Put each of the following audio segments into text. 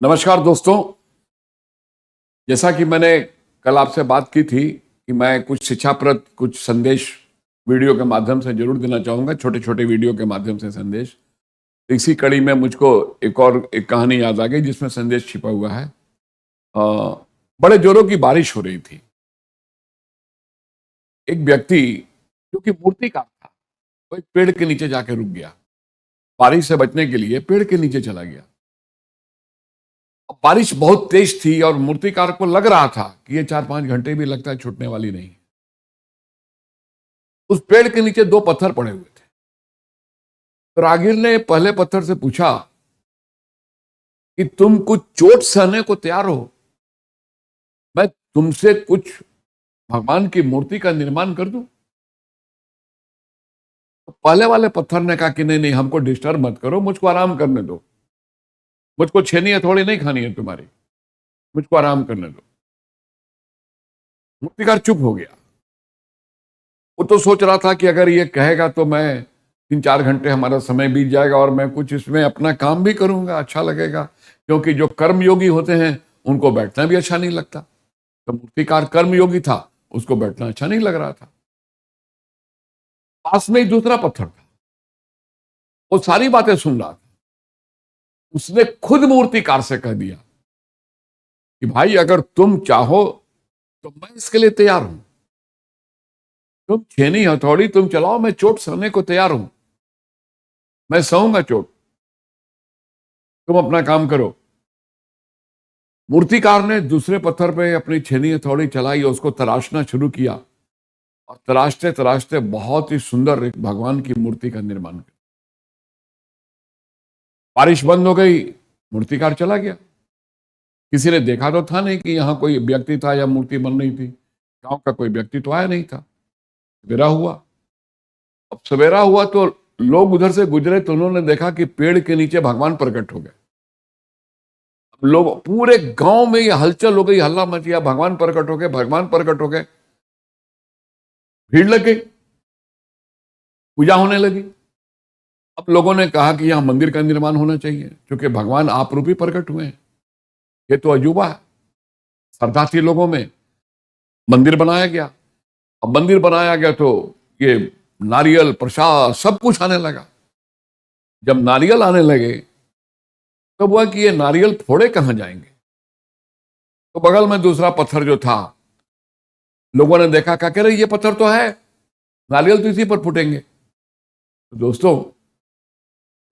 नमस्कार दोस्तों। जैसा कि मैंने कल आपसे बात की थी कि मैं कुछ शिक्षाप्रद कुछ संदेश वीडियो के माध्यम से जरूर देना चाहूँगा, छोटे छोटे वीडियो के माध्यम से संदेश। इसी कड़ी में मुझको एक कहानी याद आ गई जिसमें संदेश छिपा हुआ है। बड़े जोरों की बारिश हो रही थी। एक व्यक्ति जो कि मूर्तिकार था, वो एक पेड़ के नीचे जाके रुक गया। बारिश से बचने के लिए पेड़ के नीचे चला गया। बारिश बहुत तेज थी और मूर्तिकार को लग रहा था कि ये 4-5 घंटे भी लगता है छूटने वाली नहीं। उस पेड़ के नीचे दो पत्थर पड़े हुए थे। तो राहगीर ने पहले पत्थर से पूछा कि तुम कुछ चोट सहने को तैयार हो? मैं तुमसे कुछ भगवान की मूर्ति का निर्माण कर दूं? तो पहले वाले पत्थर ने कहा कि नहीं नहीं, हमको डिस्टर्ब मत करो, मुझको आराम करने दो। मुझको छेनी हथौड़ी नहीं खानी है तुम्हारी, मुझको आराम करने दो। मूर्तिकार चुप हो गया। वो तो सोच रहा था कि अगर ये कहेगा तो मैं 3-4 घंटे हमारा समय बीत जाएगा और मैं कुछ इसमें अपना काम भी करूंगा, अच्छा लगेगा। क्योंकि जो कर्मयोगी होते हैं उनको बैठना भी अच्छा नहीं लगता। तो मूर्तिकार कर्मयोगी था, उसको बैठना अच्छा नहीं लग रहा था। पास में ही दूसरा पत्थर था, वो सारी बातें सुन रहा था। उसने खुद मूर्तिकार से कह दिया कि भाई अगर तुम चाहो तो मैं इसके लिए तैयार हूं। तुम छेनी हथौड़ी तुम चलाओ, मैं चोट सहने को तैयार हूं। मैं सहूंगा चोट, तुम अपना काम करो। मूर्तिकार ने दूसरे पत्थर पे अपनी छेनी हथौड़ी चलाई और उसको तराशना शुरू किया। और तराशते तराशते बहुत ही सुंदर एक भगवान की मूर्ति का निर्माण किया। बारिश बंद हो गई, मूर्तिकार चला गया। किसी ने देखा तो था नहीं कि यहां कोई व्यक्ति था या मूर्ति बन रही थी। गांव का कोई व्यक्ति तो आया नहीं था। सवेरा हुआ। अब सवेरा हुआ तो लोग उधर से गुजरे तो उन्होंने देखा कि पेड़ के नीचे भगवान प्रकट हो गए। अब लोग पूरे गांव में ये हलचल हो गई, हल्ला मच गया, भगवान प्रकट हो गए, भगवान प्रकट हो गए। भीड़ लग गई, पूजा होने लगी। अब लोगों ने कहा कि यहां मंदिर का निर्माण होना चाहिए क्योंकि भगवान आप रूपी प्रकट हुए हैं। ये तो अजूबा है। श्रद्धा थी लोगों में, मंदिर बनाया गया। अब मंदिर बनाया गया तो ये नारियल प्रसाद सब कुछ आने लगा। जब नारियल आने लगे तो हुआ कि ये नारियल फोड़े कहां जाएंगे। तो बगल में दूसरा पत्थर जो था, लोगों ने देखा, कह रहे ये पत्थर तो है, नारियल तो इसी पर फूटेंगे। तो दोस्तों,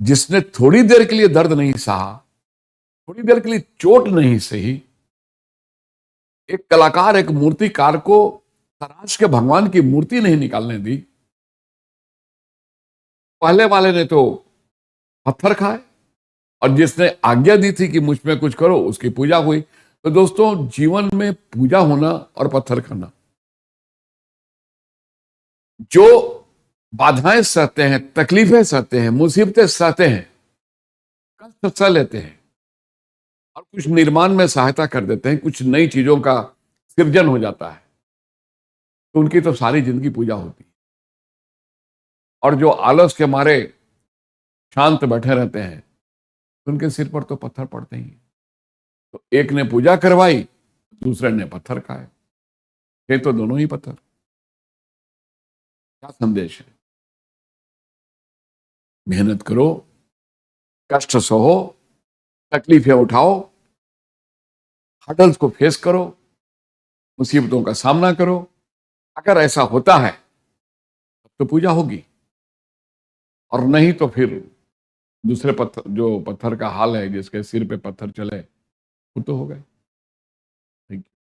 जिसने थोड़ी देर के लिए दर्द नहीं सहा, थोड़ी देर के लिए चोट नहीं सही, एक कलाकार एक मूर्तिकार को तराश के भगवान की मूर्ति नहीं निकालने दी, पहले वाले ने तो पत्थर खाए और जिसने आज्ञा दी थी कि मुझ में कुछ करो उसकी पूजा हुई। तो दोस्तों, जीवन में पूजा होना और पत्थर खाना, जो बाधाएं सहते हैं, तकलीफें सहते हैं, मुसीबतें सहते हैं, कष्ट सह लेते हैं और कुछ निर्माण में सहायता कर देते हैं, कुछ नई चीजों का सृजन हो जाता है, तो उनकी तो सारी जिंदगी पूजा होती है। और जो आलस के मारे शांत बैठे रहते हैं, उनके सिर पर तो पत्थर पड़ते ही हैं। तो एक ने पूजा करवाई, दूसरे ने पत्थर खाए, थे तो दोनों ही पत्थर। क्या संदेश है? मेहनत करो, कष्ट सहो, तकलीफें उठाओ, हडल्स को फेस करो, मुसीबतों का सामना करो। अगर ऐसा होता है तब तो पूजा होगी, और नहीं तो फिर दूसरे पत्थर, जो पत्थर का हाल है, जिसके सिर पे पत्थर चले, वो तो हो गए।